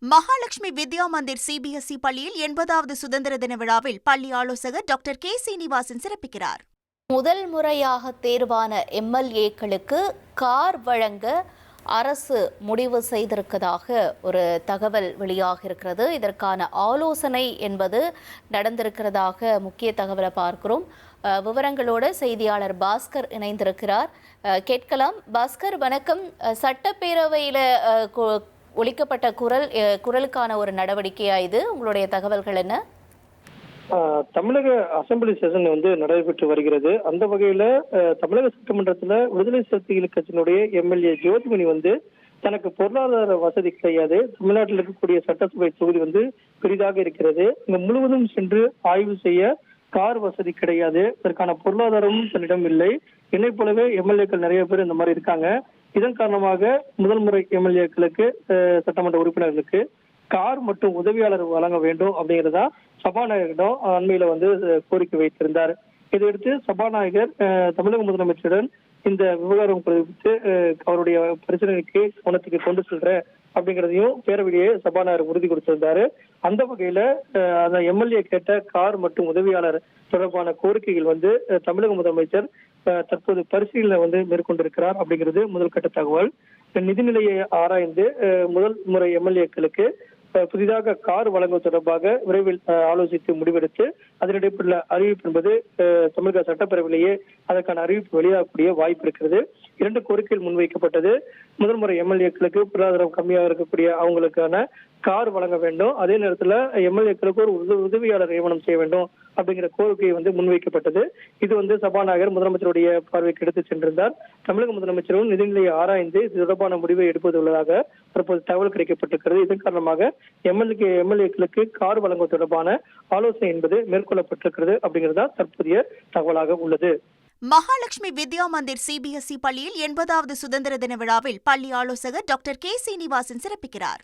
Mahalakshmi Vidya Mandir CBSE பள்ளியில் 80வது சுதந்திர தின விழாவில் பள்ளி ஆலோசகர் டாக்டர் கே சீனிவாசன் சிறப்பிக்கிறார். முதல் முறையாக தேர்வான எம்எல்ஏக்களுக்கு கார் வழங்க அரசு முடிவு செய்திருப்பதாக ஒரு தகவல் வெளியாக இருக்கிறது. இதற்கான ஆலோசனை என்பது நடந்திருக்கிறதாக முக்கிய தகவலை பார்க்கிறோம். விவரங்களோடு செய்தியாளர் பாஸ்கர் இணைந்திருக்கிறார். கேட்கலாம். பாஸ்கர், வணக்கம். சட்டப்பேரவையில் ஒலிக்கப்பட்ட குரலுக்கான ஒரு நடவடிக்கையா இது? உங்களுடைய தகவல்கள் என்ன? தமிழக அசெம்பிளி செஷன் நடைபெற்று வருகிறது. அந்த வகையில தமிழக சட்டமன்றத்துல விடுதலை சிறுத்தைகள் கட்சியினுடைய எம்எல்ஏ ஜோதிமணி தனக்கு பொருளாதார வசதி கிடையாது, தமிழ்நாட்டில் இருக்கக்கூடிய சட்டசபை தொகுதி பெரிதாக இருக்கிறது, இங்க முழுவதும் சென்று ஆய்வு செய்ய கார் வசதி கிடையாது, இதற்கான பொருளாதாரமும் தன்னிடம் இல்லை, என்னை போலவே எம்எல்ஏக்கள் நிறைய பேர் இந்த மாதிரி இருக்காங்க. இதன் காரணமாக முதல் முறை எம்எல்ஏக்களுக்கு சட்டமன்ற உறுப்பினர்களுக்கு கார் மற்றும் உதவியாளர் வழங்க வேண்டும் அப்படிங்கிறதா சபாநாயகரிடம் அண்மையில கோரிக்கை வைத்திருந்தார். இதையடுத்து சபாநாயகர் தமிழக முதலமைச்சருடன் இந்த விவகாரம் குறித்து அவருடைய பிரச்சனைக்கு கவனத்துக்கு கொண்டு செல்ற அப்படிங்கிறதையும் பேரவையிலேயே சபாநாயகர் உறுதி கொடுத்திருந்தாரு. அந்த வகையில அந்த எம்எல்ஏ கேட்ட கார் மற்றும் உதவியாளர் தொடர்பான கோரிக்கைகள் தமிழக முதலமைச்சர் தற்போது பரிசீலனை மேற்கொண்டிருக்கிறார் அப்படிங்கிறது முதல் கட்ட தகவல். நிதிநிலையை ஆராய்ந்து முதல் முறை எம்எல்ஏக்களுக்கு புதிதாக கார் வழங்குவது தொடர்பாக விரைவில் ஆலோசித்து முடிவெடுத்து அதனடிப்படையில் அறிவிப்பு என்பது தமிழக சட்டப்பேரவையிலேயே அதற்கான அறிவிப்பு வெளியாகக்கூடிய வாய்ப்பு இருக்கிறது. 2 கோரிக்கைகள் முன்வைக்கப்பட்டது. முதல் முறை எம்எல்ஏக்களுக்கு பொருளாதாரம் கம்மியாக இருக்கக்கூடிய அவங்களுக்கான கார் வழங்க வேண்டும், அதே நேரத்தில் எம்எல்ஏக்களுக்கு ஒரு உதவியாளர் நியமனம் செய்ய வேண்டும் அப்படிங்கிற கோரிக்கை முன்வைக்கப்பட்டது. இது சபாநாயகர் முதலமைச்சருடைய பார்வைக்கு எடுத்து சென்றிருந்தார். தமிழக முதலமைச்சரும் நிதிநிலையை ஆராய்ந்து இது தொடர்பான முடிவை எடுப்பது உள்ளதாக தற்போது தகவல் கிடைக்கப்பட்டிருக்கிறது. இதன் காரணமாக எம்எல்ஏக்களுக்கு கார் வழங்குவது தொடர்பான ஆலோசனை என்பது மேற்கொள்ளப்பட்டிருக்கிறது அப்படிங்கிறதா தற்போதைய தகவலாக உள்ளது. மகாலட்சுமி வித்யா மந்திர் சிபிஎஸ்இ பள்ளியில் 80வது சுதந்திர தின விழாவில் பள்ளி ஆலோசகர் டாக்டர் கே சீனிவாசன் சிறப்பிக்கிறார்.